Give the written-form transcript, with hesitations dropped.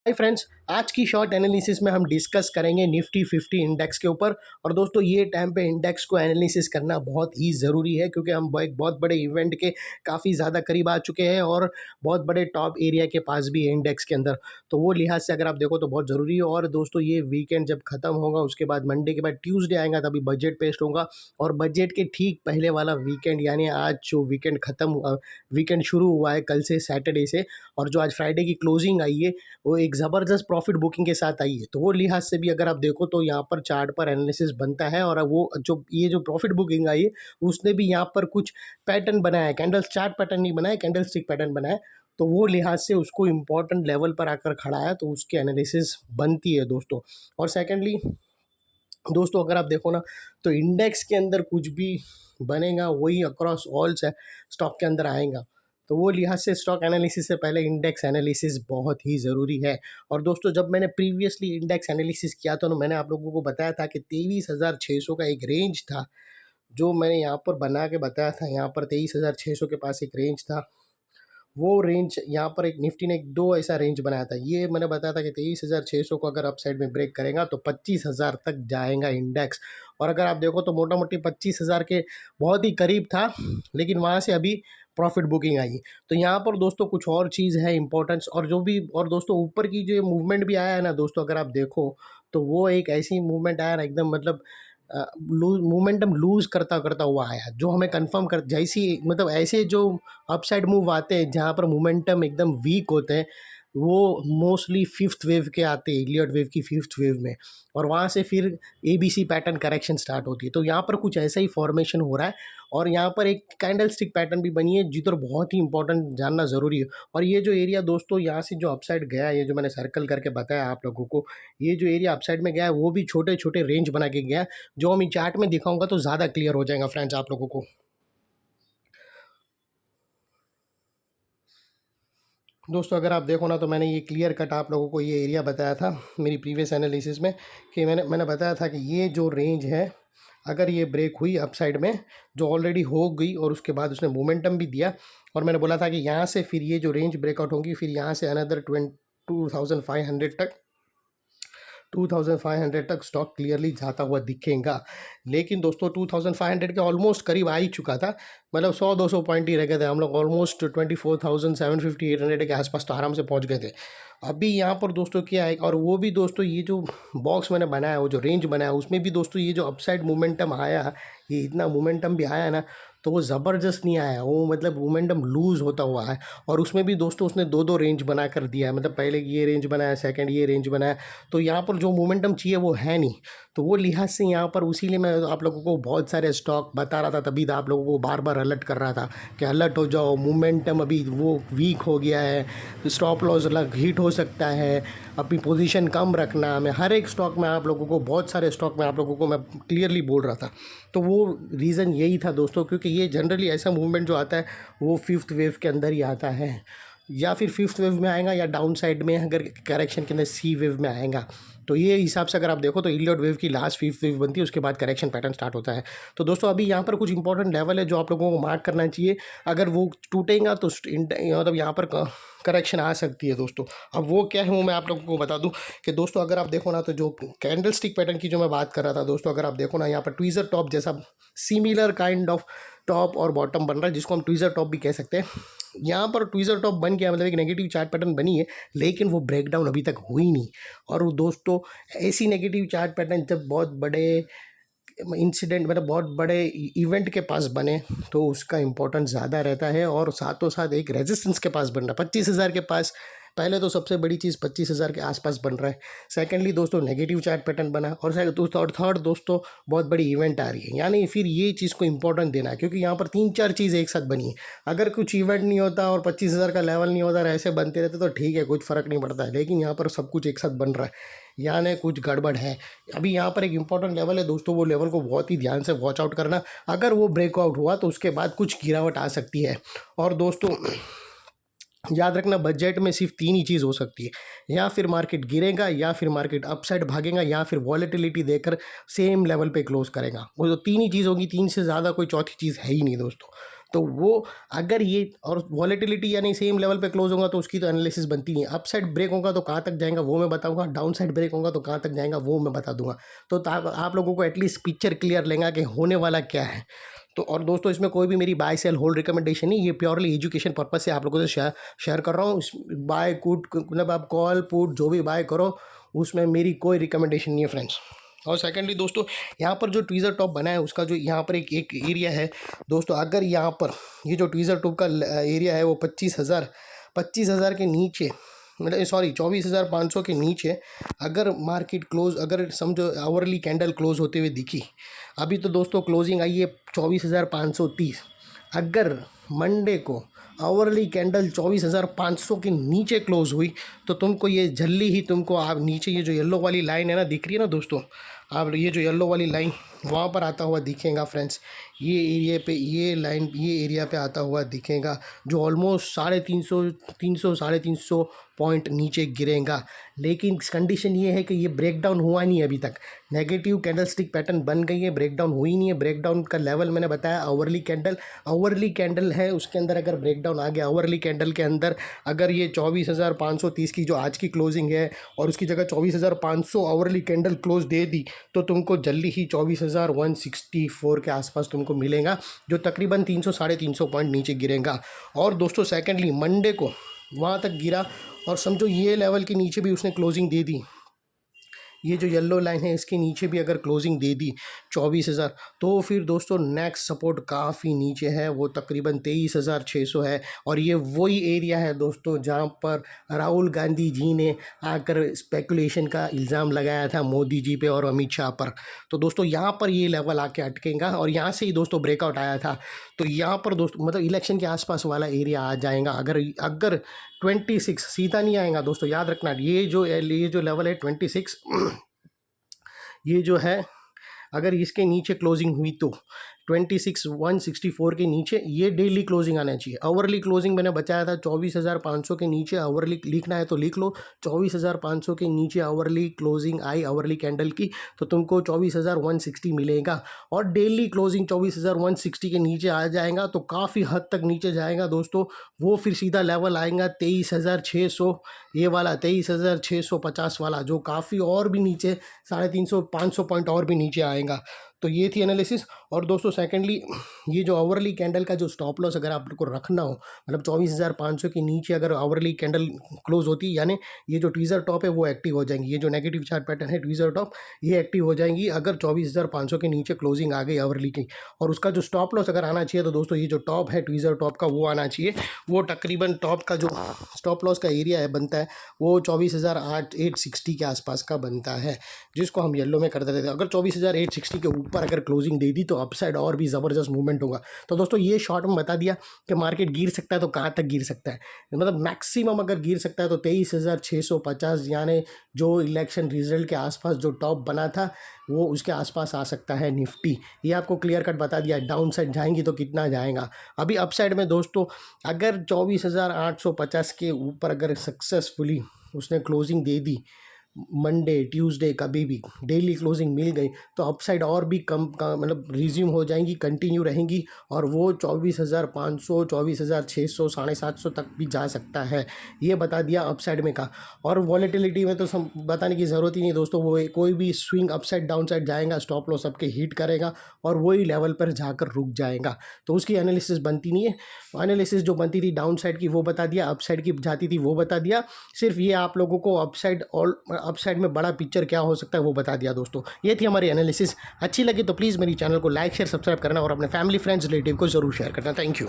Hi friends, आज की short analysis में हम डिस्कस करेंगे निफ्टी 50 इंडेक्स के ऊपर। और दोस्तों ये टाइम पे इंडेक्स को एनालिसिस करना बहुत ही ज़रूरी है क्योंकि हम एक बहुत बड़े इवेंट के काफ़ी ज़्यादा करीब आ चुके हैं और बहुत बड़े टॉप एरिया के पास भी है इंडेक्स के अंदर। तो वो लिहाज से अगर आप देखो तो बहुत ज़रूरी है। और दोस्तों ये वीकेंड जब ख़त्म होगा उसके बाद मंडे के बाद ट्यूसडे आएगा तभी बजट पेश होगा। और बजट के ठीक पहले वाला वीकेंड यानी आज जो वीकेंड वीकेंड शुरू हुआ है कल से सैटरडे से, और जो आज फ्राइडे की क्लोजिंग आई है वो एक ज़बरदस्त प्रॉफिट बुकिंग के साथ आई है। तो वो लिहाज से भी अगर आप देखो तो यहाँ पर चार्ट पर एनालिसिस बनता है। और वो जो ये जो प्रॉफिट बुकिंग आई है उसने भी यहाँ पर कुछ पैटर्न बनाया है, कैंडल्स चार्ट पैटर्न नहीं बनाया, कैंडल स्टिक पैटर्न बनाया है। तो वो लिहाज से उसको इम्पोर्टेंट लेवल पर आकर खड़ा है तो उसकी एनालिसिस बनती है दोस्तों। और सेकेंडली दोस्तों अगर आप देखो ना तो इंडेक्स के अंदर कुछ भी बनेगा वही अक्रॉस ऑल स्टॉक के अंदर आएगा। तो वो लिहाज से स्टॉक एनालिसिस से पहले इंडेक्स एनालिसिस बहुत ही ज़रूरी है। और दोस्तों जब मैंने प्रीवियसली इंडेक्स एनालिसिस किया था तो मैंने आप लोगों को बताया था कि 23,600 का एक रेंज था जो मैंने यहाँ पर बना के बताया था। यहाँ पर 23,600 के पास एक रेंज था। वो रेंज यहाँ पर एक निफ्टी ने एक दो ऐसा रेंज बनाया था। ये मैंने बताया था कि 23,600 को अगर अपसाइड में ब्रेक करेगा तो 25,000 तक जाएगा इंडेक्स। और अगर आप देखो तो मोटा मोटी 25,000 के बहुत ही करीब था, लेकिन वहाँ से अभी प्रॉफिट बुकिंग आई। तो यहाँ पर दोस्तों कुछ और चीज़ है इंपॉर्टेंस, और जो भी और दोस्तों ऊपर की जो मूवमेंट भी आया है ना दोस्तों, अगर आप देखो तो वो एक ऐसी मूवमेंट आया ना एकदम मतलब मोमेंटम लूज़ करता करता हुआ आया जो हमें कंफर्म कर जैसी मतलब ऐसे जो अपसाइड मूव आते हैं जहाँ पर मोमेंटम एकदम वीक होते हैं वो मोस्टली फिफ्थ वेव के आते हैं, इलियट वेव की फिफ्थ वेव में। और वहाँ से फिर एबीसी पैटर्न करेक्शन स्टार्ट होती है। तो यहाँ पर कुछ ऐसा ही फॉर्मेशन हो रहा है और यहाँ पर एक कैंडल स्टिक पैटर्न भी बनी है जिधर बहुत ही इंपॉर्टेंट जानना ज़रूरी है। और ये जो एरिया दोस्तों यहाँ से जो अपसाइड गया, ये जो मैंने सर्कल करके बताया आप लोगों को, ये जो एरिया अपसाइड में गया है वो भी छोटे छोटे रेंज बना के गया है जो मैं चार्ट में दिखाऊंगा तो ज़्यादा क्लियर हो जाएगा फ्रेंड्स आप लोगों को। दोस्तों अगर आप देखो ना तो मैंने ये क्लियर कट आप लोगों को ये एरिया बताया था मेरी प्रीवियस एनालिसिस में कि मैंने बताया था कि ये जो रेंज है अगर ये ब्रेक हुई अपसाइड में जो ऑलरेडी हो गई और उसके बाद उसने मोमेंटम भी दिया, और मैंने बोला था कि यहाँ से फिर ये जो रेंज ब्रेकआउट होगी फिर यहाँ से अनदर 2500 तक 2500 तक स्टॉक क्लियरली जाता हुआ दिखेगा। लेकिन दोस्तों 2500 के ऑलमोस्ट करीब आ ही चुका था, मतलब 100-200 पॉइंट ही रह गए थे। हम लोग ऑलमोस्ट 24,750 800 के आसपास तो आराम से पहुंच गए थे। अभी यहाँ पर दोस्तों क्या है, और वो भी दोस्तों ये जो बॉक्स मैंने बनाया वो जो रेंज बनाया उसमें भी दोस्तों ये जो अपसाइड मोमेंटम आया, ये इतना मोमेंटम भी आया ना तो वो ज़बरदस्त नहीं आया, वो मतलब मोमेंटम लूज़ होता हुआ है। और उसमें भी दोस्तों उसने दो दो रेंज बना कर दिया है, मतलब पहले ये रेंज बनाया, सेकंड ये रेंज बनाया। तो यहाँ पर जो मोमेंटम चाहिए वो है नहीं। तो वो लिहाज से यहाँ पर उसी लिए मैं आप लोगों को बहुत सारे स्टॉक बता रहा था, तभी तो आप लोगों को बार बार अलर्ट कर रहा था कि अलर्ट हो जाओ, मोमेंटम अभी वो वीक हो गया है, स्टॉप लॉस अलग हिट हो सकता है, अपनी पोजीशन कम रखना। मैं हर एक स्टॉक में आप लोगों को, बहुत सारे स्टॉक में आप लोगों को मैं क्लियरली बोल रहा था। तो वो रीज़न यही था दोस्तों, क्योंकि ये जनरली ऐसा मूवमेंट जो आता है वो फिफ्थ वेव के अंदर ही आता है, या फिर फिफ्थ वेव में आएगा या डाउन साइड में अगर करेक्शन के अंदर सी वेव में आएगा। तो ये हिसाब से अगर आप देखो तो इलियट वेव की लास्ट फिफ्थ वेव बनती है, उसके बाद करेक्शन पैटर्न स्टार्ट होता है। तो दोस्तों अभी यहाँ पर कुछ इंपॉर्टेंट लेवल है जो आप लोगों को मार्क करना चाहिए। अगर वो टूटेगा तो मतलब यहाँ पर करेक्शन आ सकती है दोस्तों। अब वो क्या है वो मैं आप लोगों को बता दूं कि दोस्तों अगर आप देखो ना तो जो कैंडल स्टिक पैटर्न की जो मैं बात कर रहा था दोस्तों, अगर आप देखो ना यहाँ पर ट्वीज़र टॉप जैसा सिमिलर काइंड ऑफ टॉप और बॉटम बन रहा है जिसको हम ट्वीज़र टॉप भी कह सकते हैं। यहाँ पर ट्वीज़र टॉप बन गया, मतलब एक नेगेटिव चार्ट पैटर्न बनी है, लेकिन वो ब्रेकडाउन अभी तक हुई नहीं। और वो दोस्तों ऐसी नेगेटिव चार्ट पैटर्न जब बहुत बड़े इंसिडेंट मतलब बहुत बड़े इवेंट के पास बने तो उसका इम्पोर्टेंस ज़्यादा रहता है। और साथों साथ एक रेजिस्टेंस के पास बन रहा है 25,000 के पास, पहले तो सबसे बड़ी चीज़ 25,000 के आसपास बन रहा है। सेकेंडली दोस्तों नेगेटिव चार्ट पैटर्न बना, और थर्ड दोस्तों बहुत बड़ी इवेंट आ रही है, यानी फिर ये चीज़ को इंपॉर्टेंट देना है क्योंकि यहाँ पर 3-4 चीज़ एक साथ बनी है। अगर कुछ इवेंट नहीं होता और 25,000 का लेवल नहीं होता और ऐसे बनते रहते तो ठीक है, कुछ फ़र्क नहीं पड़ता है, लेकिन यहाँ पर सब कुछ एक साथ बन रहा है, यानी कुछ गड़बड़ है। अभी यहाँ पर एक इंपॉर्टेंट लेवल है दोस्तों, वो लेवल को बहुत ही ध्यान से वॉच आउट करना। अगर वो ब्रेकआउट हुआ तो उसके बाद कुछ गिरावट आ सकती है। और दोस्तों याद रखना बजट में सिर्फ 3 ही चीज़ हो सकती है, या फिर मार्केट गिरेगा, या फिर मार्केट अपसाइड भागेगा, या फिर वॉलेटिलिटी देकर सेम लेवल पे क्लोज करेगा। वो जो 3 ही चीज़ होगी, 3 से ज़्यादा कोई चौथी चीज़ है ही नहीं दोस्तों। तो वो अगर ये और वॉलेटिलिटी यानी सेम लेवल पे क्लोज होगा तो उसकी तो एनालिसिस बनती नहीं है। अप साइड ब्रेक होगा तो कहाँ तक जाएगा वो मैं बताऊंगा, डाउन साइड ब्रेक होगा तो कहाँ तक जाएगा वो मैं बता दूंगा। तो आप लोगों को एटलीस्ट पिक्चर क्लियर लेगा कि होने वाला क्या है। तो और दोस्तों इसमें कोई भी मेरी बाय सेल होल्ड रिकमेंडेशन नहीं, ये प्योरली एजुकेशन पर्पस से आप लोगों से शेयर कर रहा हूँ। बाय पुट मतलब आप कॉल पुट जो भी बाय करो उसमें मेरी कोई रिकमेंडेशन नहीं है फ्रेंड्स। और सेकेंडली दोस्तों यहाँ पर जो ट्वीज़र टॉप बना है उसका जो यहाँ पर एक एरिया है दोस्तों, अगर यहाँ पर ये जो ट्वीज़र टॉप का एरिया है वो 25,000 के नीचे मतलब सॉरी 24,500 के नीचे अगर मार्केट क्लोज अगर समझो आवरली कैंडल क्लोज होते हुए दिखी, अभी तो दोस्तों क्लोजिंग आई है 24,530, अगर मंडे को आवरली कैंडल 24,500 के नीचे क्लोज हुई तो तुमको ये जल्दी ही तुमको आप नीचे ये जो येलो वाली लाइन है ना दिख रही है ना दोस्तों, आप ये जो येलो वाली लाइन वहाँ पर आता हुआ दिखेगा फ्रेंड्स, ये एरिया पे ये लाइन ये एरिया पे आता हुआ दिखेगा जो ऑलमोस्ट 350 पॉइंट नीचे गिरेगा। लेकिन कंडीशन ये है कि ये ब्रेकडाउन हुआ नहीं है अभी तक, नेगेटिव कैंडलस्टिक पैटर्न बन गई है, ब्रेकडाउन हुई नहीं है। ब्रेकडाउन का लेवल मैंने बताया आवरली कैंडल है, उसके अंदर अगर ब्रेकडाउन आ गया आवरली कैंडल के अंदर, अगर ये 24,530 की जो आज की क्लोजिंग है और उसकी जगह 24,500 आवरली कैंडल क्लोज दे दी तो तुमको जल्दी ही 24,164 के आसपास तुमको मिलेगा जो तकरीबन 300-350 पॉइंट नीचे गिरेगा। और दोस्तों सेकेंडली मंडे को वहाँ तक गिरा और समझो ये लेवल के नीचे भी उसने क्लोजिंग दे दी, ये जो येलो लाइन है इसके नीचे भी अगर क्लोजिंग दे दी 24,000 तो फिर दोस्तों नेक्स्ट सपोर्ट काफ़ी नीचे है, वो तकरीबन 23,600 है। और ये वही एरिया है दोस्तों जहाँ पर राहुल गांधी जी ने आकर स्पेकुलेशन का इल्ज़ाम लगाया था मोदी जी पे और अमित शाह पर। तो दोस्तों यहाँ पर ये लेवल आके अटकेगा और यहाँ से ही दोस्तों ब्रेकआउट आया था, तो यहाँ पर दोस्तों मतलब इलेक्शन के आसपास वाला एरिया आ जाएगा। अगर 26 सीधा नहीं आएगा दोस्तों, याद रखना ये जो लेवल है 26 ये जो है अगर इसके नीचे क्लोजिंग हुई तो 26,164 के नीचे ये डेली क्लोजिंग आना चाहिए। आवरली क्लोजिंग मैंने बताया था 24,500 के नीचे आवरली लिखना है तो लिख लो, 24,500 के नीचे आवरली क्लोजिंग आई आवरली कैंडल की तो तुमको 24,160 मिलेगा। और डेली क्लोजिंग 24,160 के नीचे आ जाएगा तो काफ़ी हद तक नीचे जाएगा दोस्तों, वो फिर सीधा लेवल आएगा 23,600, ये वाला 23,650 वाला जो काफ़ी और भी नीचे 350-500 पॉइंट और भी नीचे आएगा। तो ये थी एनालिसिस। और दोस्तों सेकेंडली ये जो आवरली कैंडल का जो स्टॉप लॉस अगर आपको रखना हो मतलब 24,500 के नीचे अगर आवरली कैंडल क्लोज होती यानी ये जो ट्वीज़र टॉप है वो एक्टिव हो जाएंगी, ये जो नेगेटिव चार्ट पैटर्न है ट्वीज़र टॉप ये एक्टिव हो जाएंगी अगर 24,500 के नीचे क्लोजिंग आ गई आवरली की। और उसका जो स्टॉप लॉस अगर आना चाहिए तो दोस्तों ये जो टॉप है ट्वीज़र टॉप का वो आना चाहिए, वो तकरीबन टॉप का जो स्टॉप लॉस का एरिया है बनता है वो 24,860 के आसपास का बनता है, जिसको हम येलो में कर देते थे। अगर 24,860 के ऊपर अगर क्लोजिंग दे दी तो अपसाइड और भी ज़बरदस्त मूवमेंट होगा। तो दोस्तों ये शॉर्ट में बता दिया कि मार्केट गिर सकता है तो कहाँ तक गिर सकता है, मतलब मैक्सिमम अगर गिर सकता है तो 23,650 यानी जो इलेक्शन रिजल्ट के आसपास जो टॉप बना था वो उसके आसपास आ सकता है निफ्टी। ये आपको क्लियर कट बता दिया। डाउन साइड जाएंगी तो कितना जाएगा। अभी अपसाइड में दोस्तों अगर 24,850 के ऊपर अगर सक्सेसफुली उसने क्लोजिंग दे दी मंडे ट्यूसडे कभी भी डेली क्लोजिंग मिल गई तो अपसाइड और भी कम मतलब रिज्यूम हो जाएंगी, कंटिन्यू रहेंगी और वो 24,500 24,600 750 तक भी जा सकता है। ये बता दिया अपसाइड में का। और वॉलेटिलिटी में तो बताने की ज़रूरत ही नहीं दोस्तों, वो कोई भी स्विंग अपसाइड डाउन साइड जाएगा स्टॉप लॉस सबके हिट करेगा और वही लेवल पर जाकर रुक जाएगा, तो उसकी एनालिसिस बनती नहीं है। एनालिसिस जो बनती थी डाउन साइड की वो बता दिया, अपसाइड की जाती थी वो बता दिया। सिर्फ ये आप लोगों को अपसाइड में बड़ा पिक्चर क्या हो सकता है वो बता दिया दोस्तों। ये थी हमारी एनालिसिस। अच्छी लगी तो प्लीज़ मेरी चैनल को लाइक शेयर सब्सक्राइब करना और अपने फैमिली फ्रेंड्स रिलेटिव को ज़रूर शेयर करना। Thank you.